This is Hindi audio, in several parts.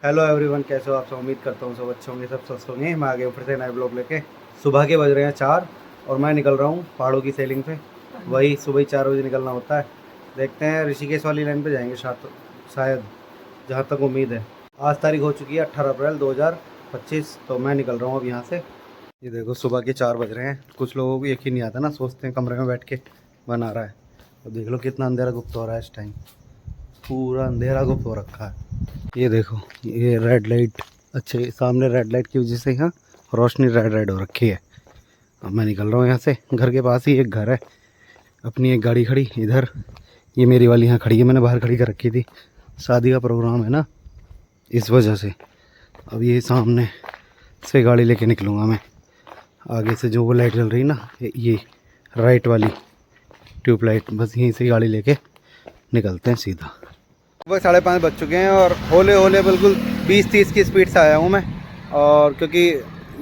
हेलो एवरीवन, कैसे हो आप सब। उम्मीद करता हूँ सब अच्छे होंगे, सब स्वस्थ होंगे। हम आ गए फिर से नए ब्लॉग लेके। सुबह के बज रहे हैं 4 और मैं निकल रहा हूँ पहाड़ों की सेलिंग पे। वही सुबह ही 4 बजे निकलना होता है। देखते हैं ऋषिकेश वाली लाइन पे जाएंगे शायद, जहाँ तक उम्मीद है। आज तारीख हो चुकी है 18 अप्रैल 2025। तो मैं निकल रहा हूँ अब यहाँ से। ये देखो सुबह के 4 बज रहे हैं। कुछ लोगों को यकीन नहीं आता ना, सोचते हैं कमरे में बैठ के बना रहा है। तो देख लो कितना अंधेरा गुप्त हो रहा है इस टाइम। पूरा अंधेरा गुप्त हो रखा है। ये देखो, ये रेड लाइट, अच्छे सामने रेड लाइट की वजह से यहाँ रोशनी रेड रेड हो रखी है। अब मैं निकल रहा हूँ यहाँ से। घर के पास ही एक घर है, अपनी एक गाड़ी खड़ी इधर। ये मेरी वाली यहाँ खड़ी है, मैंने बाहर खड़ी कर रखी थी। शादी का प्रोग्राम है ना, इस वजह से। अब ये सामने से गाड़ी लेके निकलूँगा मैं। आगे से जो वो लाइट जल रही ना, ये राइट वाली ट्यूबलाइट, बस यहीं से गाड़ी लेके निकलते हैं सीधा। सुबह 5:30 बज चुके हैं और होले होले बिल्कुल 20-30 की स्पीड से आया हूँ मैं। और क्योंकि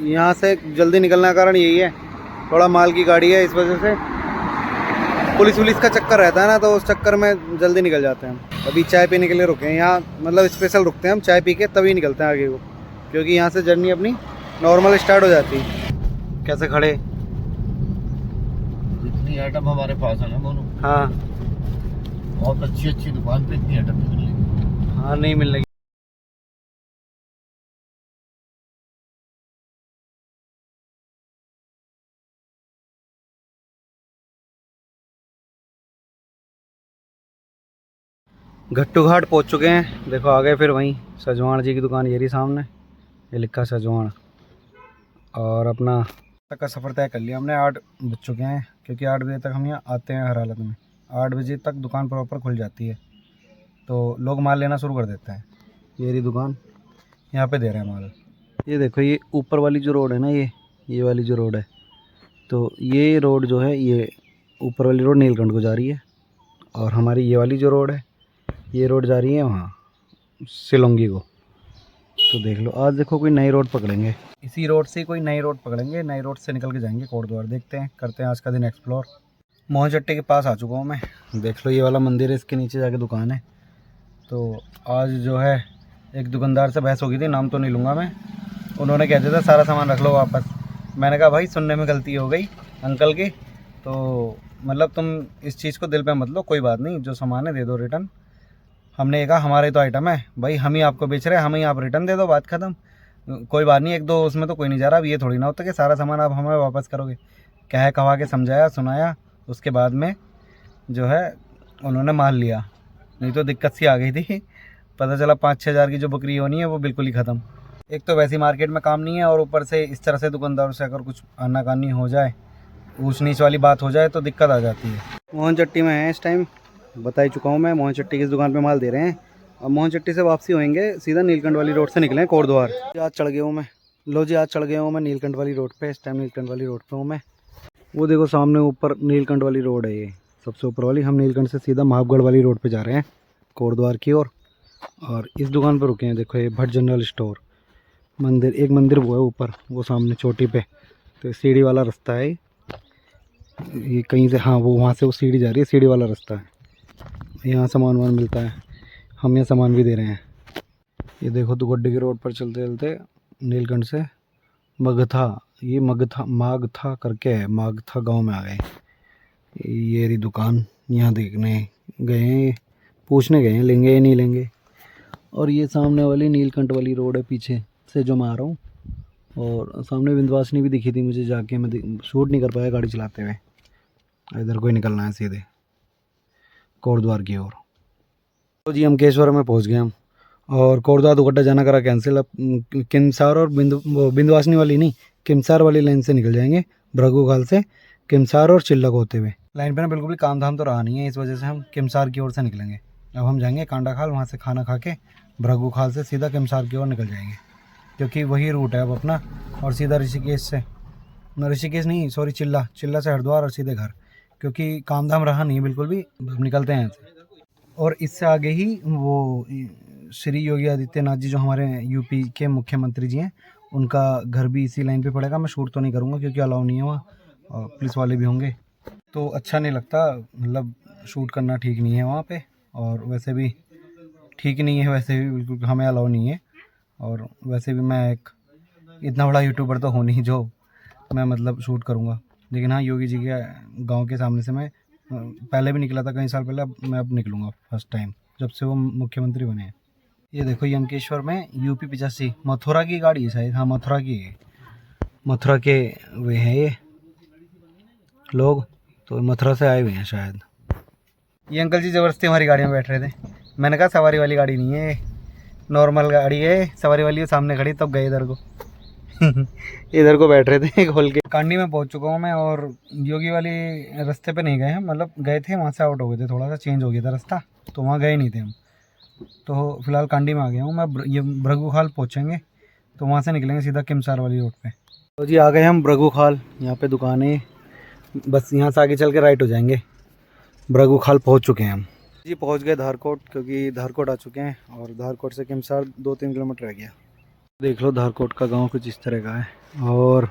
यहाँ से जल्दी निकलने का कारण यही है, थोड़ा माल की गाड़ी है, इस वजह से पुलिस वुलिस का चक्कर रहता है ना, तो उस चक्कर में जल्दी निकल जाते हैं। अभी चाय पीने के लिए रुके हैं यहाँ, मतलब स्पेशल रुकते हैं हम चाय पी के, तभी निकलते हैं आगे को। क्योंकि यहाँ से जर्नी अपनी नॉर्मल स्टार्ट हो जाती है। कैसे खड़े, इतनी आइटम हमारे पास है ना दोनों। हाँ बहुत अच्छी अच्छी दुकान पे इतनी आइटम नहीं मिलेगी। हाँ, नहीं मिल रही। घट्टू घाट पहुँच चुके हैं। देखो आ गए फिर वहीं सजवाण जी की दुकान, ये रही सामने, ये लिखा सजवाण। और अपना तक का सफ़र तय कर लिया हमने। 8 बज चुके हैं, क्योंकि 8 बजे तक हम यहाँ आते हैं हर हालत में। 8 बजे तक दुकान प्रॉपर खुल जाती है, तो लोग माल लेना शुरू कर देते हैं। ये रही दुकान, यहाँ पे दे रहे हैं माल। ये देखो, ये ऊपर वाली जो रोड है ना, ये वाली जो रोड है, तो ये रोड जो है, ये ऊपर वाली रोड नीलकंठ को जा रही है। और हमारी ये वाली जो रोड है, ये रोड जा रही है वहाँ सिलोंगी को। तो देख लो, आज देखो कोई नई रोड पकड़ेंगे, इसी रोड से कोई नई रोड पकड़ेंगे, नई रोड से निकल के जाएंगे कोटद्वार। देखते हैं, करते हैं आज का दिन एक्सप्लोर। मोहन चट्टी के पास आ चुका हूँ मैं। देख लो ये वाला मंदिर है, इसके नीचे जाके दुकान है। तो आज जो है एक दुकानदार से बहस हो गई थी, नाम तो नहीं लूँगा मैं। उन्होंने कह दिया था सारा सामान रख लो वापस। मैंने कहा भाई सुनने में गलती हो गई अंकल की, तो मतलब तुम इस चीज़ को दिल पे मत लो, कोई बात नहीं, जो सामान है दे दो रिटर्न। हमने कहा हमारे तो आइटम है भाई, हम ही आपको बेच रहे हैं, हमें ही आप रिटर्न दे दो, बात ख़त्म। कोई बात नहीं, 1-2 उसमें तो कोई नहीं जा रहा। अब ये थोड़ी ना होता कि सारा सामान आप हमें वापस करोगे। कह कहा के समझाया सुनाया, उसके बाद में जो है उन्होंने मान लिया, नहीं तो दिक्कत सी आ गई थी। पता चला 5-6 हज़ार की जो बकरी होनी है वो बिल्कुल ही ख़त्म। एक तो वैसी मार्केट में काम नहीं है, और ऊपर से इस तरह से दुकानदारों से अगर कुछ आनाकानी हो जाए, ऊँच नीच वाली बात हो जाए, तो दिक्कत आ जाती है। मोहन चट्टी में है इस टाइम, बता ही चुका हूँ मैं। मोहन चट्टी की इस दुकान पे माल दे रहे हैं। अब मोहन चट्टी से वापसी होएंगे, सीधा नीलकंठ वाली रोड से निकले कोटद्वार। आज चढ़ गया हूँ मैं, लो जी, आज चढ़ गया हूँ मैं नीलकंठ वाली रोड पे। इस टाइम नीलकंठ वाली रोड पे हूँ मैं। वो देखो सामने ऊपर नीलकंठ वाली रोड है, ये सबसे ऊपर वाली। हम नीलकंठ से सीधा महाबगढ़ वाली रोड पे जा रहे हैं, कोटद्वार की ओर। और इस दुकान पर रुके हैं। देखो ये भट्ट जनरल स्टोर। मंदिर, एक मंदिर वो है ऊपर, वो सामने चोटी पे। तो सीढ़ी वाला रास्ता है ये कहीं से, हाँ वो वहाँ से वो सीढ़ी जा रही है, सीढ़ी वाला रास्ता है। यहाँ सामान वामान मिलता है, हम यहाँ सामान भी दे रहे हैं। ये देखो दुगड्डे की रोड पर चलते चलते नीलकंठ से मगथा, ये मगथा मागथा करके है, मागथा गांव में आ गए। ये रही दुकान, यहाँ देखने गए हैं, पूछने गए हैं लेंगे या नहीं लेंगे। और ये सामने वाली नीलकंठ वाली रोड है पीछे से जो मैं आ रहा हूँ। और सामने विंध्यवासिनी भी दिखी थी मुझे, जाके मैं शूट नहीं कर पाया गाड़ी चलाते हुए। इधर कोई निकलना है सीधे कोटद्वार की ओर। तो जी हम केशवर में पहुँच गए हम, और कोटद्वार दुगड्डा जाना करा कैंसिल। अब किमसार और बिंदवासिनी वाली नहीं, किमसार वाली लाइन से निकल जाएंगे भृगुखाल से, किमसार और चिल्ला को होते हुए। लाइन पे ना बिल्कुल भी काम धाम तो रहा नहीं है, इस वजह से हम किमसार की ओर से निकलेंगे। अब हम जाएंगे कांडाखाल, वहाँ से खाना खा के भृगुखाल से सीधा किमसार की ओर निकल जाएंगे, क्योंकि वही रूट है अब अपना। और सीधा ऋषिकेश से, ऋषिकेश नहीं सॉरी, चिल्ला से हरिद्वार और सीधे घर, क्योंकि काम धाम रहा नहीं बिल्कुल भी। अब निकलते हैं यहाँ से। और इससे आगे ही वो श्री योगी आदित्यनाथ जी जो हमारे यूपी के मुख्यमंत्री जी हैं, उनका घर भी इसी लाइन पे पड़ेगा। मैं शूट तो नहीं करूँगा क्योंकि अलाउ नहीं है वहाँ, और पुलिस वाले भी होंगे, तो अच्छा नहीं लगता, मतलब शूट करना ठीक नहीं है वहाँ पे। और वैसे भी ठीक नहीं है, वैसे भी बिल्कुल हमें अलाउ नहीं है। और वैसे भी मैं एक इतना बड़ा यूट्यूबर तो हूँ नहीं जो मैं मतलब शूट करूँगा, लेकिन हाँ योगी जी के गांव के सामने से मैं पहले भी निकला था कई साल पहले, अब मैं अब निकलूँगा फर्स्ट टाइम जब से वो मुख्यमंत्री बने हैं। ये देखो यमकेश्वर में यूपी 85 मथुरा की गाड़ी है शायद, हाँ मथुरा की है, मथुरा के वे हैं ये लोग, तो मथुरा से आए हुए हैं शायद। ये अंकल जी ज़बरदस्ती हमारी गाड़ी में बैठ रहे थे, मैंने कहा सवारी वाली गाड़ी नहीं है, नॉर्मल गाड़ी है, सवारी वाली सामने खड़ी, तब गए इधर को इधर को बैठ रहे थे खोल के। कांडी में पहुंच चुका हूं मैं, और योगी वाली रास्ते पे नहीं गए हैं, मतलब गए थे वहां से आउट हो गए थे, थोड़ा सा चेंज हो गया था रास्ता, तो वहां गए नहीं थे हम। तो फिलहाल कांडी में आ गया हूँ मैं, ये भृगुखाल पहुँचेंगे तो वहाँ से निकलेंगे सीधा किमसार वाली रोड पे। तो जी आ गए हम भृगुखाल, यहाँ पे दुकानें, बस यहाँ से आगे चल के राइट हो जाएंगे। भृगुखाल पहुँच चुके हैं हम जी, पहुँच गए धारकोट, क्योंकि धारकोट आ चुके हैं, और धारकोट से किमसार 2-3 किलोमीटर रह गया। देख लो धारकोट का गांव कुछ इस तरह का है, और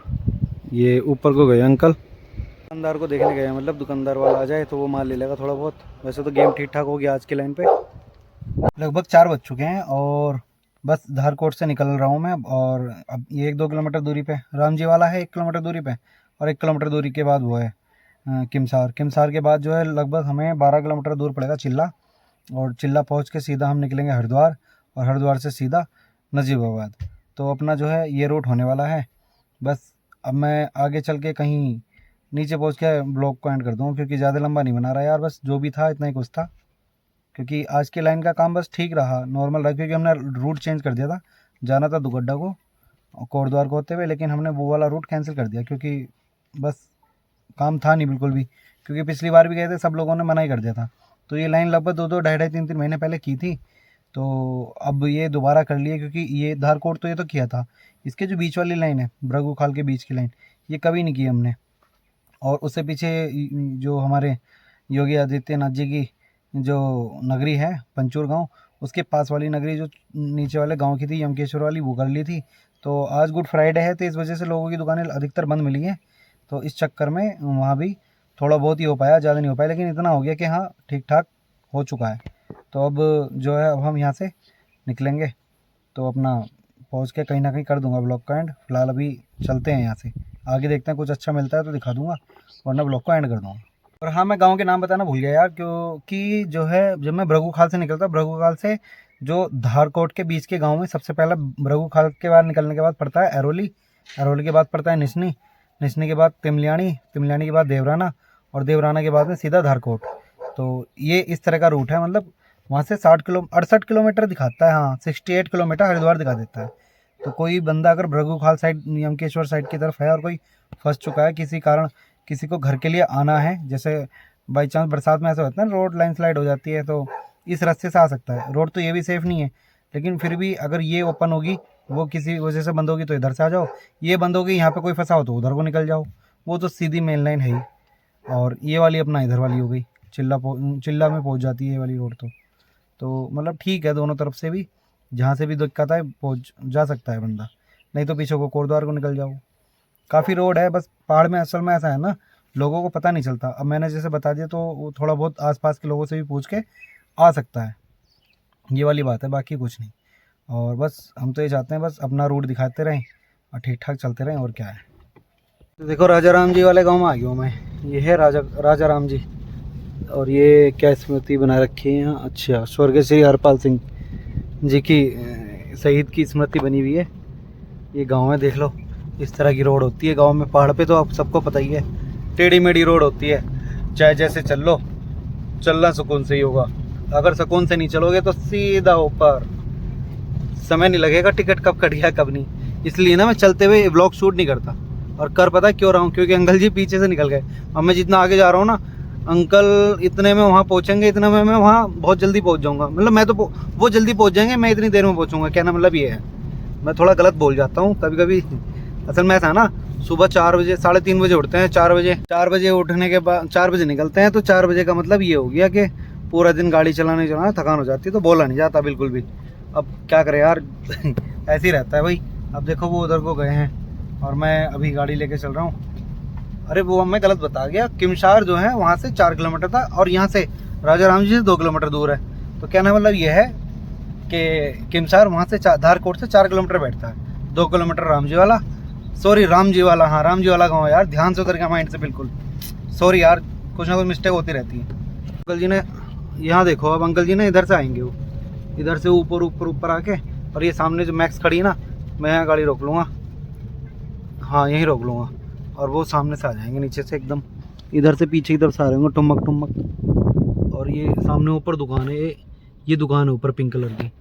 ये ऊपर को गए अंकल, दुकानदार को देखने गए, मतलब दुकानदार वाला आ जाए तो वो माल ले लेगा थोड़ा बहुत। वैसे तो गेम ठीक ठाक हो गया आज के लाइन पे, लगभग 4 बज चुके हैं, और बस धारकोट से निकल रहा हूँ मैं। और अब ये 1-2 किलोमीटर दूरी पे राम जी वाला है, 1 किलोमीटर दूरी पे, और 1 किलोमीटर दूरी के बाद वो है किमसार। किमसार के बाद जो है लगभग हमें 12 किलोमीटर दूर पड़ेगा चिल्ला, और चिल्ला पहुँच के सीधा हम निकलेंगे हरिद्वार, और हरिद्वार से सीधा नजीबाबाद। तो अपना जो है ये रूट होने वाला है। बस अब मैं आगे चल के कहीं नीचे पहुंच के ब्लॉग को एंड कर दूँ, क्योंकि ज़्यादा लंबा नहीं बना रहा यार, बस जो भी था इतना ही कुछ था। क्योंकि आज की लाइन का काम बस ठीक रहा, नॉर्मल रहा, क्योंकि हमने रूट चेंज कर दिया था, जाना था दुगड्डा को कोटद्वार को होते हुए, लेकिन हमने वो वाला रूट कैंसिल कर दिया, क्योंकि बस काम था नहीं बिल्कुल भी। क्योंकि पिछली बार भी गए थे, सब लोगों ने मना ही कर दिया था। तो ये लाइन लगभग 2-2, 2.5, 3-3 महीने पहले की थी, तो अब ये दोबारा कर लिए, क्योंकि ये धारकोट तो ये तो किया था, इसके जो बीच वाली लाइन है भृगुखाल के बीच की लाइन, ये कभी नहीं की हमने। और उससे पीछे जो हमारे योगी आदित्यनाथ जी की जो नगरी है पंचूर गांव, उसके पास वाली नगरी जो नीचे वाले गांव की थी यमकेश्वर वाली, वो कर ली थी। तो आज गुड फ्राइडे है, तो इस वजह से लोगों की दुकानें अधिकतर बंद मिली हैं, तो इस चक्कर में वहाँ भी थोड़ा बहुत ही हो पाया, ज़्यादा नहीं हो पाया, लेकिन इतना हो गया कि हाँ ठीक ठाक हो चुका है। तो अब जो है अब हम यहाँ से निकलेंगे, तो अपना पहुँच के कहीं ना कहीं कर दूंगा ब्लॉग का एंड। फिलहाल अभी चलते हैं यहाँ से, आगे देखते हैं, कुछ अच्छा मिलता है तो दिखा दूंगा, वरना ब्लॉग को एंड कर दूंगा। और हाँ मैं गांव के नाम बताना भूल गया यार, क्योंकि जो है जब मैं भृगुखाल से निकलता, भृगुखाल से जो धारकोट के बीच के गाँव में सबसे पहला भृगुखाल के बाद निकलने के बाद पड़ता है एरोली, एरोली के बाद पड़ता है निसनी, निसनी के बाद तिमलियानी, तिमलियानी के बाद देवराना, और देवराना के बाद में सीधा धारकोट। तो ये इस तरह का रूट है, मतलब वहाँ से 68 किलोमीटर दिखाता है, हाँ 68 किलोमीटर हरिद्वार दिखा देता है। तो कोई बंदा अगर भृगुखाल साइड यमकेश्वर साइड की तरफ है और कोई फंस चुका है किसी कारण, किसी को घर के लिए आना है, जैसे बाई चांस बरसात में ऐसा होता है ना, रोड लैंडस्लाइड हो जाती है, तो इस रास्ते से आ सकता है। रोड तो ये भी सेफ़ नहीं है, लेकिन फिर भी अगर ये ओपन होगी, वो किसी वजह से बंद होगी, तो इधर से आ जाओ, ये बंद होगी, यहाँ पे कोई फंसा हो तो उधर को निकल जाओ, वो तो सीधी मेन लाइन है ही। और ये वाली अपना इधर वाली हो गई, चिल्ला में पहुँच जाती है ये वाली रोड। तो मतलब ठीक है, दोनों तरफ से भी जहाँ से भी दिक्कत है पहुँच जा सकता है बंदा, नहीं तो पीछे को कोटद्वार को निकल जाओ। काफ़ी रोड है, बस पहाड़ में असल में ऐसा है ना, लोगों को पता नहीं चलता। अब मैंने जैसे बता दिया, तो वो थोड़ा बहुत आसपास के लोगों से भी पूछ के आ सकता है, ये वाली बात है, बाकी कुछ नहीं। और बस हम तो ये चाहते हैं, बस अपना रूट दिखाते रहें और ठीक ठाक चलते रहें, और क्या है। तो देखो राजा राम जी वाले गाँव में आ गया हूँ मैं, ये है राजा राम जी, और ये क्या स्मृति बना रखी है यहाँ, अच्छा स्वर्गीय श्री हरपाल सिंह जी की शहीद की स्मृति बनी हुई है। ये गांव है, देख लो इस तरह की रोड होती है गांव में। पहाड़ पे तो आप सबको पता ही है, टेढ़ी मेढ़ी रोड होती है, चाहे जैसे चल लो, चलना सुकून से ही होगा। अगर सुकून से नहीं चलोगे तो सीधा ऊपर, समय नहीं लगेगा टिकट कब कट गया कब नहीं। इसलिए ना मैं चलते हुए व्लॉग शूट नहीं करता, और कर पता क्यों रहा हूँ, क्योंकि अंकल जी पीछे से निकल गए। अब मैं जितना आगे जा रहा हूँ ना, अंकल इतने में वहाँ पहुँचेंगे, इतने में मैं वहाँ बहुत जल्दी पहुँच जाऊँगा, मतलब मैं तो वो जल्दी पहुँच जाएंगे, मैं इतनी देर में पहुँचूँगा, कहना मतलब ये है। मैं थोड़ा गलत बोल जाता हूँ कभी कभी, असल में ऐसा ना, सुबह 4 बजे 3:30 बजे उठते हैं, 4 बजे उठने के बाद 4 बजे निकलते हैं, तो 4 बजे का मतलब ये हो गया कि पूरा दिन गाड़ी चलाने थकान हो जाती है, तो बोला नहीं जाता बिल्कुल भी। अब क्या करें यार ऐसे ही रहता है भाई। अब देखो वो उधर को गए हैं, और मैं अभी गाड़ी लेके चल रहा हूँ। अरे वो मैं गलत बता गया, किमसार जो है वहाँ से 4 किलोमीटर था, और यहाँ से राजा राम जी से 2 किलोमीटर दूर है। तो कहना मतलब ये है कि किमसार वहाँ से धारकोट से 4 किलोमीटर बैठता है, 2 किलोमीटर रामजी वाला, सॉरी रामजी वाला, हाँ रामजी वाला गाँव यार, ध्यान से उतर गया माइंड से बिल्कुल, सॉरी यार, कुछ ना कुछ मिस्टेक होती रहती है। अंकल जी ने यहाँ देखो, अब अंकल जी ने इधर से आएंगे, वो इधर से ऊपर ऊपर ऊपर आके, और ये सामने जो मैक्स खड़ी है ना, मैं यहाँ गाड़ी रोक लूँगा, हाँ यहीं रोक लूँगा, और वो सामने से आ जाएंगे नीचे से एकदम, इधर से पीछे की तरफ से आ रहे होंगे टुमक टुमक। और ये सामने ऊपर दुकान है, ये दुकान है ऊपर पिंक कलर की,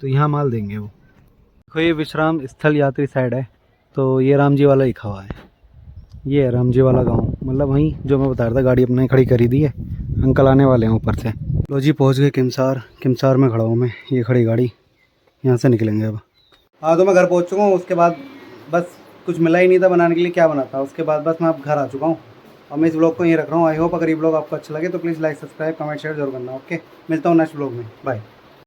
तो यहाँ माल देंगे वो। देखो ये विश्राम स्थल यात्री साइड है, तो ये रामजी वाला लिखा हुआ है, ये है रामजी वाला गांव, मतलब वहीं जो मैं बता रहा था, गाड़ी अपने खड़ी करी दी है, अंकल आने वाले हैं ऊपर से। लो जी पहुंच गए किमसार, किमसार में खड़ा हूँ मैं, ये खड़ी गाड़ी, यहाँ से निकलेंगे अब। हाँ तो मैं घर पहुँच चुका हूँ, उसके बाद बस कुछ मिला ही नहीं था बनाने के लिए, क्या बनाता, उसके बाद बस मैं अब घर आ चुका हूँ, और मैं इस ब्लॉग को यहीं रख रहा हूँ। आई होप अगर ये ब्लॉग आपको अच्छा लगे तो please like subscribe comment share जरूर करना। ओके, मिलता हूँ नेक्स्ट ब्लॉग में, बाय।